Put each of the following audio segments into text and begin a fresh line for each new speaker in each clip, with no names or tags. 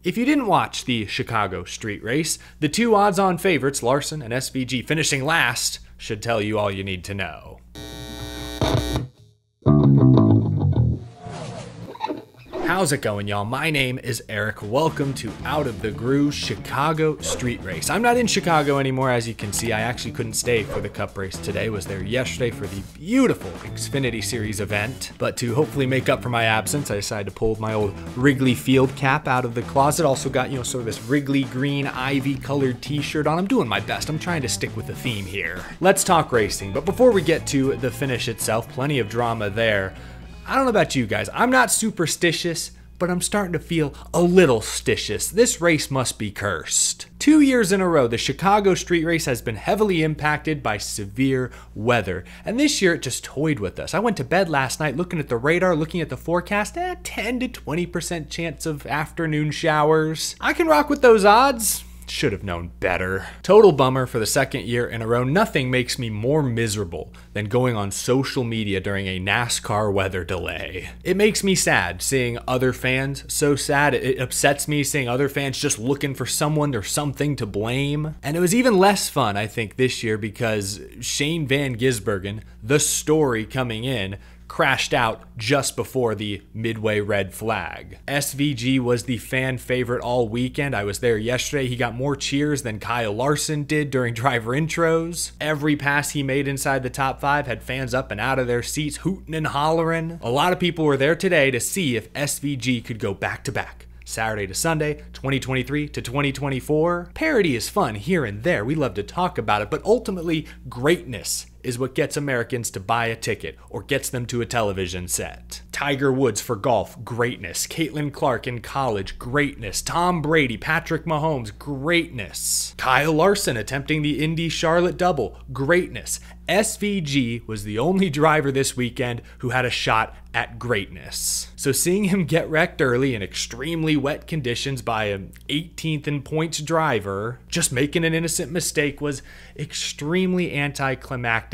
If you didn't watch the Chicago street race, the two odds-on favorites, Larson and SVG, finishing last, should tell you all you need to know. How's it going, y'all? My name is Eric. Welcome to Out of the Groove Chicago Street Race. I'm not in Chicago anymore, as you can see. I actually couldn't stay for the Cup race today. Was there yesterday for the beautiful Xfinity Series event. But to hopefully make up for my absence, I decided to pull my old Wrigley Field cap out of the closet. Also got, sort of this Wrigley green ivy colored t-shirt on. I'm doing my best. I'm trying to stick with the theme here. Let's talk racing. But before we get to the finish itself, plenty of drama there. I don't know about you guys. I'm not superstitious, but I'm starting to feel a little stitious. This race must be cursed. 2 years in a row, the Chicago street race has been heavily impacted by severe weather. And this year, it just toyed with us. I went to bed last night looking at the radar, looking at the forecast, 10 to 20% chance of afternoon showers. I can rock with those odds. Should have known better. Total bummer for the second year in a row. Nothing makes me more miserable than going on social media during a NASCAR weather delay. It makes me sad seeing other fans so sad. It upsets me seeing other fans just looking for someone or something to blame. And it was even less fun, I think, this year because Shane Van Gisbergen, the story coming in, crashed out just before the midway red flag. SVG was the fan favorite all weekend. I was there yesterday. He got more cheers than Kyle Larson did during driver intros. Every pass he made inside the top 5 had fans up and out of their seats hooting and hollering. A lot of people were there today to see if SVG could go back to back. Saturday to Sunday, 2023 to 2024. Parody is fun here and there. We love to talk about it, but ultimately, greatness is what gets Americans to buy a ticket or gets them to a television set. Tiger Woods for golf, greatness. Caitlin Clark in college, greatness. Tom Brady, Patrick Mahomes, greatness. Kyle Larson attempting the Indy Charlotte double, greatness. SVG was the only driver this weekend who had a shot at greatness. So seeing him get wrecked early in extremely wet conditions by an 18th in points driver, just making an innocent mistake, was extremely anticlimactic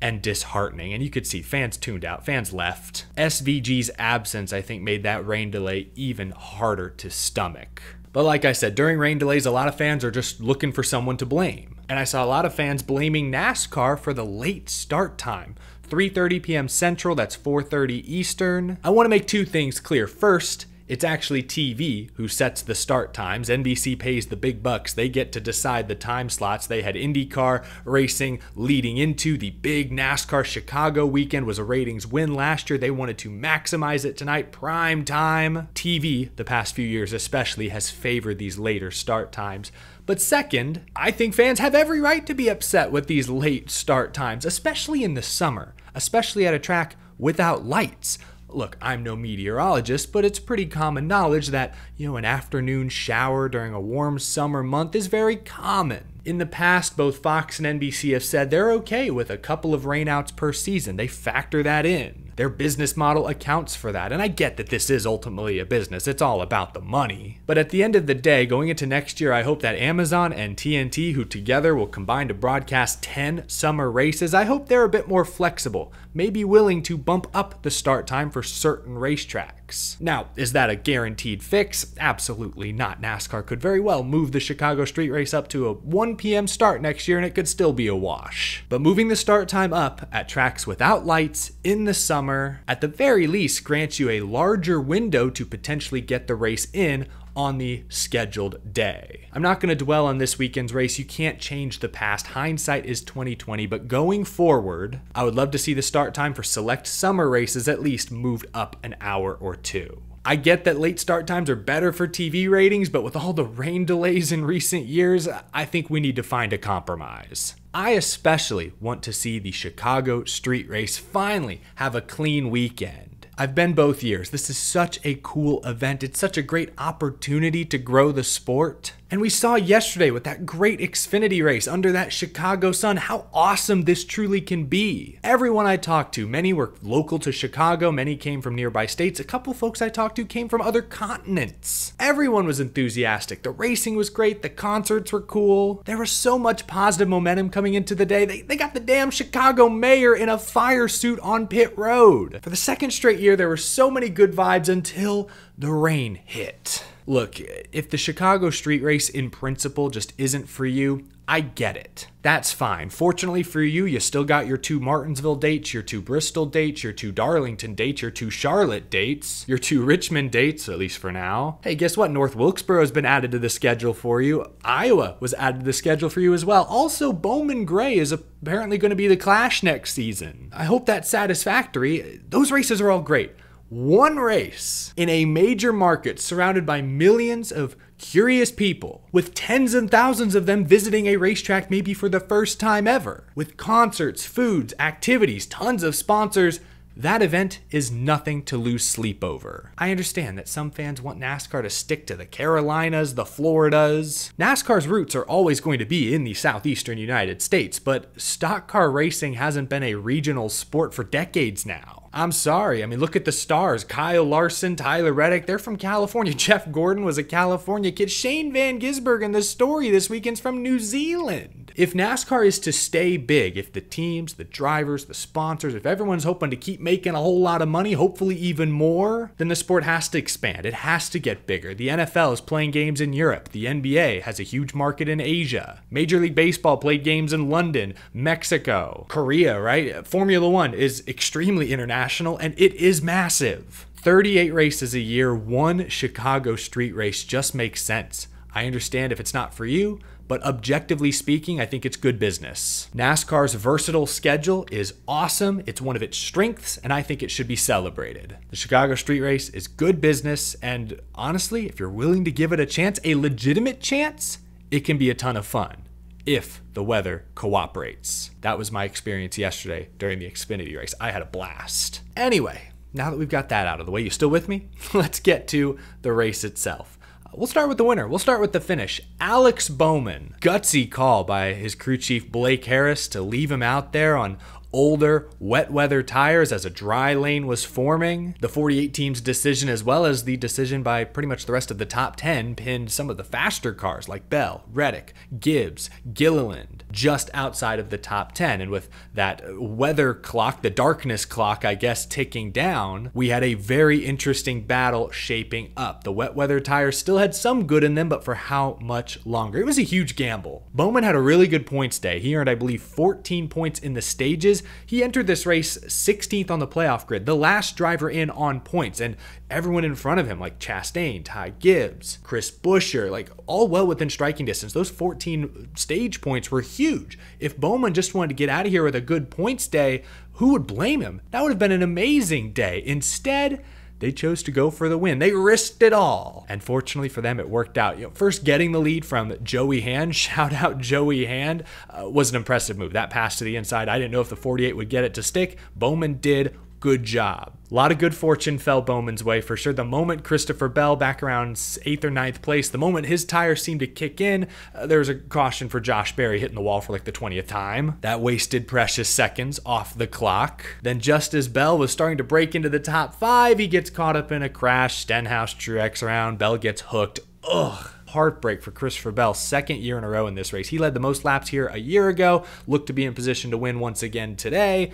and disheartening. And you could see fans tuned out, fans left. SVG's absence, I think, made that rain delay even harder to stomach. But like I said, during rain delays, a lot of fans are just looking for someone to blame. And I saw a lot of fans blaming NASCAR for the late start time. 3:30 p.m. Central, that's 4:30 Eastern. I want to make two things clear. First, it's actually TV who sets the start times. NBC pays the big bucks. They get to decide the time slots. They had IndyCar racing leading into the big NASCAR Chicago weekend. Was a ratings win last year. They wanted to maximize it tonight. Prime time. TV, the past few years especially, has favored these later start times. But second, I think fans have every right to be upset with these late start times, especially in the summer, especially at a track without lights. Look, I'm no meteorologist, but it's pretty common knowledge that, an afternoon shower during a warm summer month is very common. In the past, both Fox and NBC have said they're okay with a couple of rainouts per season. They factor that in. Their business model accounts for that. And I get that this is ultimately a business. It's all about the money. But at the end of the day, going into next year, I hope that Amazon and TNT, who together will combine to broadcast 10 summer races, I hope they're a bit more flexible, maybe willing to bump up the start time for certain racetracks. Now, is that a guaranteed fix? Absolutely not. NASCAR could very well move the Chicago street race up to a 1 p.m. start next year and it could still be a wash. But moving the start time up at tracks without lights in the summer, at the very least, grants you a larger window to potentially get the race in on the scheduled day. I'm not going to dwell on this weekend's race. You can't change the past. Hindsight is 2020, but going forward, I would love to see the start time for select summer races at least moved up an hour or two. I get that late start times are better for TV ratings, but with all the rain delays in recent years, I think we need to find a compromise. I especially want to see the Chicago street race finally have a clean weekend. I've been both years. This is such a cool event. It's such a great opportunity to grow the sport. And we saw yesterday with that great Xfinity race under that Chicago sun how awesome this truly can be. Everyone I talked to, many were local to Chicago, many came from nearby states. A couple folks I talked to came from other continents. Everyone was enthusiastic. The racing was great. The concerts were cool. There was so much positive momentum coming into the day. They got the damn Chicago mayor in a fire suit on pit road. For the second straight year, there were so many good vibes until the rain hit. Look, if the Chicago street race in principle just isn't for you, I get it. That's fine. Fortunately for you, you still got your 2 Martinsville dates, your 2 Bristol dates, your 2 Darlington dates, your 2 Charlotte dates, your 2 Richmond dates, at least for now. Hey, guess what? North Wilkesboro has been added to the schedule for you. Iowa was added to the schedule for you as well. Also, Bowman Gray is apparently going to be the Clash next season. I hope that's satisfactory. Those races are all great. One race in a major market surrounded by millions of curious people, with tens and thousands of them visiting a racetrack maybe for the first time ever, with concerts, foods, activities, tons of sponsors. That event is nothing to lose sleep over. I understand that some fans want NASCAR to stick to the Carolinas, the Floridas. NASCAR's roots are always going to be in the southeastern United States, but stock car racing hasn't been a regional sport for decades now. I'm sorry. I mean, look at the stars. Kyle Larson, Tyler Reddick, they're from California. Jeff Gordon was a California kid. Shane Van Gisbergen, the story this weekend's from New Zealand. If NASCAR is to stay big, if the teams, the drivers, the sponsors, if everyone's hoping to keep making a whole lot of money, hopefully even more, then the sport has to expand. It has to get bigger. The NFL is playing games in Europe. The NBA has a huge market in Asia. Major League Baseball played games in London, Mexico, Korea, right? Formula One is extremely international, and it is massive. 38 races a year, 1 Chicago street race just makes sense. I understand if it's not for you, but objectively speaking, I think it's good business. NASCAR's versatile schedule is awesome. It's one of its strengths, and I think it should be celebrated. The Chicago street race is good business, and honestly, if you're willing to give it a chance, a legitimate chance, it can be a ton of fun if the weather cooperates. That was my experience yesterday during the Xfinity race. I had a blast. Anyway, now that we've got that out of the way, you still with me? Let's get to the race itself. We'll start with the winner. We'll start with the finish. Alex Bowman. Gutsy call by his crew chief Blake Harris to leave him out there on older, wet weather tires as a dry lane was forming. The 48 team's decision, as well as the decision by pretty much the rest of the top 10, pinned some of the faster cars like Bell, Reddick, Gibbs, Gilliland just outside of the top 10. And with that weather clock, the darkness clock, I guess, ticking down, we had a very interesting battle shaping up. The wet weather tires still had some good in them, but for how much longer? It was a huge gamble. Bowman had a really good points day. He earned, I believe, 14 points in the stages. He entered this race 16th on the playoff grid, the last driver in on points, and everyone in front of him, like Chastain, Ty Gibbs, Chris Buescher, like all well within striking distance. Those 14 stage points were huge. If Bowman just wanted to get out of here with a good points day, who would blame him? That would have been an amazing day. Instead, they chose to go for the win. They risked it all. And fortunately for them, it worked out. First getting the lead from Joey Hand, shout out Joey Hand, was an impressive move. That pass to the inside, I didn't know if the 48 would get it to stick. Bowman did. Good job. A lot of good fortune fell Bowman's way for sure. The moment Christopher Bell, back around 8th or 9th place, the moment his tire seemed to kick in, there was a caution for Josh Berry hitting the wall for like the 20th time. That wasted precious seconds off the clock. Then just as Bell was starting to break into the top 5, he gets caught up in a crash. Stenhouse Truex around. Bell gets hooked. Ugh. Heartbreak for Christopher Bell, 2nd year in a row in this race. He led the most laps here a year ago, looked to be in position to win once again today.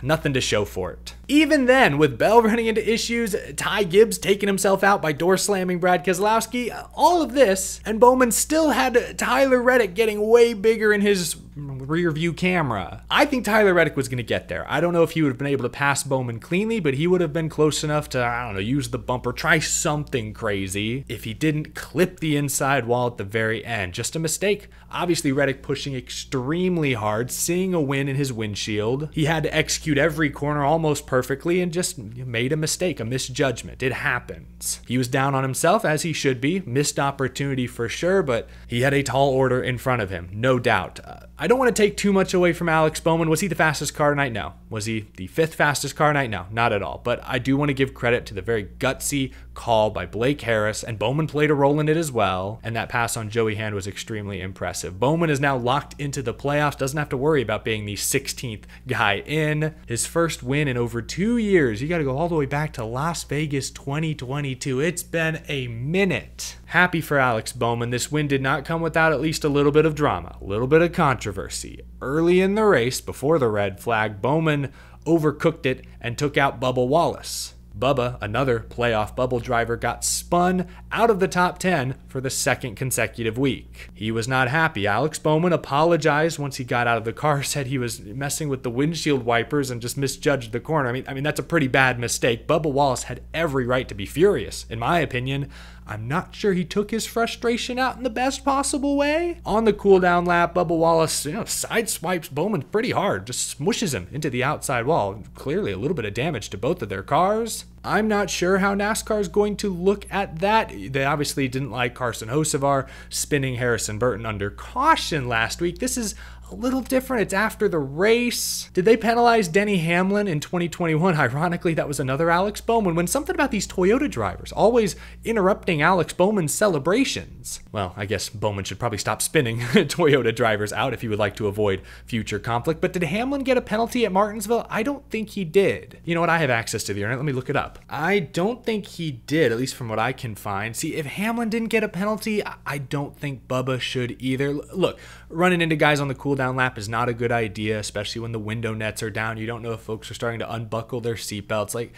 Nothing to show for it. Even then, with Bell running into issues, Ty Gibbs taking himself out by door slamming Brad Keselowski, all of this, and Bowman still had Tyler Reddick getting way bigger in his rear view camera. I think Tyler Reddick was going to get there. I don't know if he would have been able to pass Bowman cleanly, but he would have been close enough to, I don't know, use the bumper, try something crazy if he didn't clip the inside wall at the very end. Just a mistake. Obviously, Reddick pushing extremely hard, seeing a win in his windshield. He had to execute every corner almost perfectly and just made a mistake, a misjudgment. It happens. He was down on himself, as he should be. Missed opportunity for sure, but he had a tall order in front of him, no doubt. I don't want to take too much away from Alex Bowman. Was he the fastest car tonight? No. Was he the 5th fastest car tonight? No, not at all. But I do want to give credit to the very gutsy call by Blake Harris, and Bowman played a role in it as well, and that pass on Joey Hand was extremely impressive. Bowman is now locked into the playoffs, doesn't have to worry about being the 16th guy in. His first win in over 2 years. You got to go all the way back to Las Vegas 2022. It's been a minute. Happy for Alex Bowman. This win did not come without at least a little bit of drama, a little bit of controversy. Early in the race, before the red flag, Bowman overcooked it and took out Bubba Wallace. Bubba, another playoff bubble driver, got spun out of the top 10 for the second consecutive week. He was not happy. Alex Bowman apologized once he got out of the car, said he was messing with the windshield wipers and just misjudged the corner. I mean that's a pretty bad mistake. Bubba Wallace had every right to be furious, in my opinion. I'm not sure he took his frustration out in the best possible way. On the cool down lap, Bubba Wallace, side swipes Bowman pretty hard, just smushes him into the outside wall. Clearly a little bit of damage to both of their cars. I'm not sure how NASCAR is going to look at that. They obviously didn't like Carson Hocevar spinning Harrison Burton under caution last week. This is a little different. It's after the race. Did they penalize Denny Hamlin in 2021? Ironically, that was another Alex Bowman. When something about these Toyota drivers always interrupting Alex Bowman's celebrations. Well, I guess Bowman should probably stop spinning Toyota drivers out if he would like to avoid future conflict. But did Hamlin get a penalty at Martinsville? I don't think he did. You know what? I have access to the internet. Let me look it up. I don't think he did, at least from what I can find. See, if Hamlin didn't get a penalty, I don't think Bubba should either. Look, running into guys on the cool down lap is not a good idea, especially when the window nets are down. You don't know if folks are starting to unbuckle their seatbelts. Like,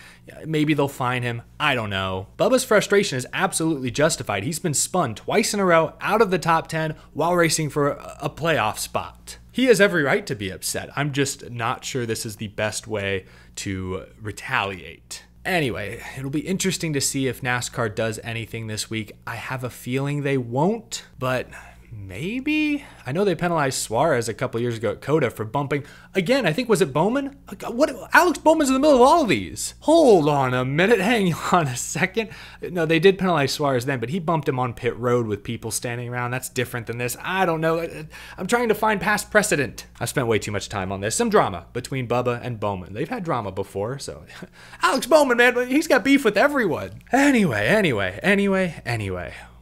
maybe they'll fine him. I don't know. Bubba's frustration is absolutely justified. He's been spun twice in a row out of the top 10 while racing for a playoff spot. He has every right to be upset. I'm just not sure this is the best way to retaliate. Anyway, it'll be interesting to see if NASCAR does anything this week. I have a feeling they won't, but maybe? I know they penalized Suarez a couple years ago at COTA for bumping. Again, I think, was it Bowman? What? Alex Bowman's in the middle of all of these. Hold on a minute. Hang on a second. No, they did penalize Suarez then, but he bumped him on pit road with people standing around. That's different than this. I don't know. I'm trying to find past precedent. I spent way too much time on this. Some drama between Bubba and Bowman. They've had drama before, so. Alex Bowman, man, he's got beef with everyone. Anyway.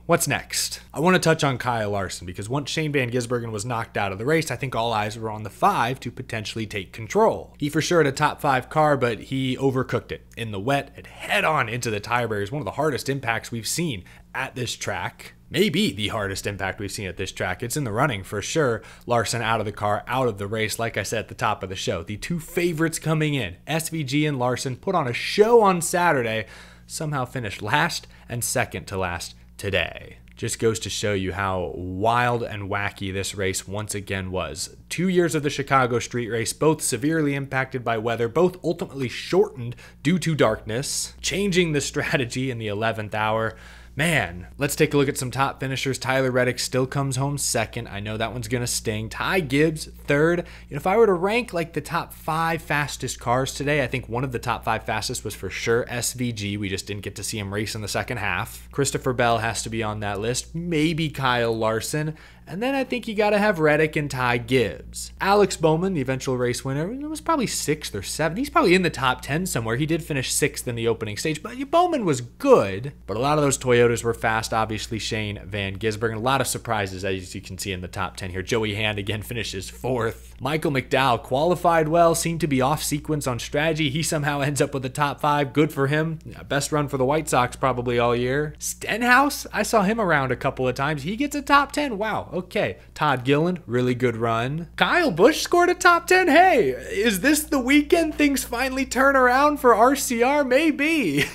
What's next? I want to touch on Kyle Larson because once Shane Van Gisbergen was knocked out of the race, I think all eyes were on the 5 to potentially take control. He for sure had a top 5 car, but he overcooked it in the wet and head on into the tire barriers. One of the hardest impacts we've seen at this track. Maybe the hardest impact we've seen at this track. It's in the running for sure. Larson out of the car, out of the race. Like I said at the top of the show, the two favorites coming in, SVG and Larson, put on a show on Saturday, somehow finished last and second to last today. Just goes to show you how wild and wacky this race once again was. 2 years of the Chicago street race, both severely impacted by weather, both ultimately shortened due to darkness, changing the strategy in the 11th hour. Man, let's take a look at some top finishers. Tyler Reddick still comes home second. I know that one's going to sting. Ty Gibbs, third. If I were to rank like the top 5 fastest cars today, I think one of the top 5 fastest was for sure SVG. We just didn't get to see him race in the second half. Christopher Bell has to be on that list. Maybe Kyle Larson. And then I think you got to have Reddick and Ty Gibbs. Alex Bowman, the eventual race winner, was probably 6th or 7th. He's probably in the top 10 somewhere. He did finish 6th in the opening stage, but Bowman was good. But a lot of those Toyotas were fast. Obviously, Shane Van Gisbergen. A lot of surprises, as you can see in the top 10 here. Joey Hand again finishes 4th. Michael McDowell qualified well, seemed to be off sequence on strategy. He somehow ends up with the top 5. Good for him. Best run for the White Sox probably all year. Stenhouse, I saw him around a couple of times. He gets a top 10. Wow. Okay. Todd Gilliland, really good run. Kyle Busch scored a top 10. Hey, is this the weekend things finally turn around for RCR? Maybe.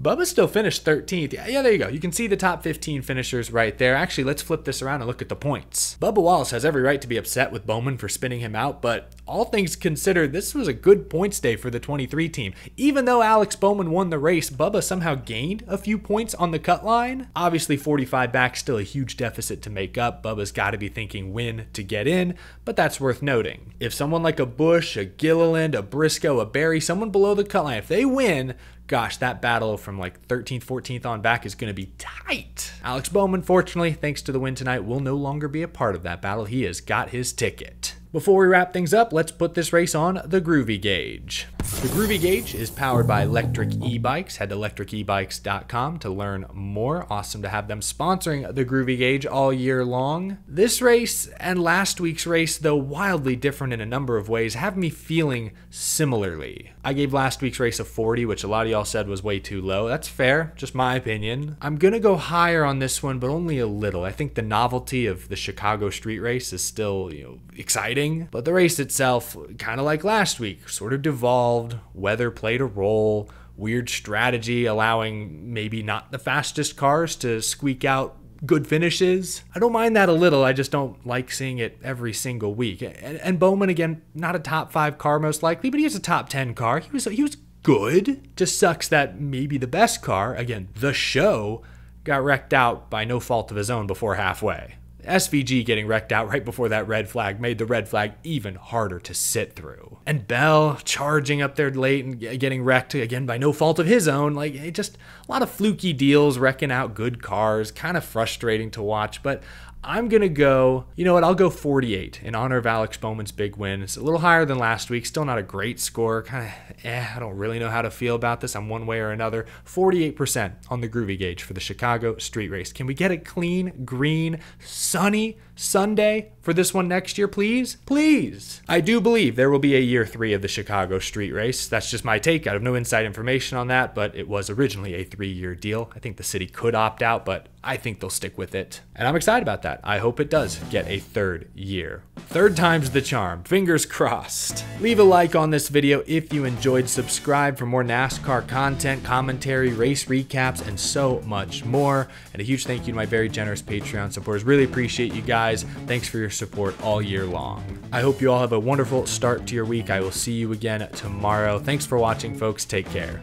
Bubba still finished 13th. Yeah, there you go. You can see the top 15 finishers right there. Actually, let's flip this around and look at the points. Bubba Wallace has every right to be upset with Bowman for spinning him out, but all things considered, this was a good points day for the 23 team. Even though Alex Bowman won the race, Bubba somehow gained a few points on the cut line. Obviously, 45 back, still a huge deficit to make up. Bubba's got to be thinking win to get in, but that's worth noting. If someone like a Busch, a Gilliland, a Briscoe, a Berry, someone below the cut line, if they win, gosh, that battle from like 13th, 14th on back is going to be tight. Alex Bowman, fortunately, thanks to the win tonight, will no longer be a part of that battle. He has got his ticket. Before we wrap things up, let's put this race on the Groovy Gauge. The Groovy Gauge is powered by Electric E-Bikes. Head to electricebikes.com to learn more. Awesome to have them sponsoring the Groovy Gauge all year long. This race and last week's race, though wildly different in a number of ways, have me feeling similarly. I gave last week's race a 40, which a lot of y'all said was way too low. That's fair, just my opinion. I'm gonna go higher on this one, but only a little. I think the novelty of the Chicago street race is still, exciting, but the race itself, kind of like last week, sort of devolved. Weather played a role. weird strategy allowing maybe not the fastest cars to squeak out good finishes. I don't mind that a little. I just don't like seeing it every single week. And Bowman, again, not a top 5 car most likely, but he was a top 10 car. He was good. Just sucks that maybe the best car, again, the show, got wrecked out by no fault of his own before halfway. SVG getting wrecked out right before that red flag made the red flag even harder to sit through. And Bell charging up there late and getting wrecked again by no fault of his own. Like, it just a lot of fluky deals wrecking out good cars. Kind of frustrating to watch, but I'm going to go, you know what, I'll go 48 in honor of Alex Bowman's big win. It's a little higher than last week. Still not a great score. Kind of, I don't really know how to feel about this. I'm one way or another. 48% on the groovy gauge for the Chicago street race. Can we get a clean, green, sunny Sunday for this one next year, please? Please. I do believe there will be a year 3 of the Chicago street race. That's just my take. I have no inside information on that, but it was originally a 3-year deal. I think the city could opt out, but I think they'll stick with it. And I'm excited about that. I hope it does get a 3rd year. 3rd time's the charm. Fingers crossed. Leave a like on this video if you enjoyed. Subscribe for more NASCAR content, commentary, race recaps, and so much more. And a huge thank you to my very generous Patreon supporters. Really appreciate you guys. Thanks for your support all year long. I hope you all have a wonderful start to your week. I will see you again tomorrow. Thanks for watching, folks. Take care.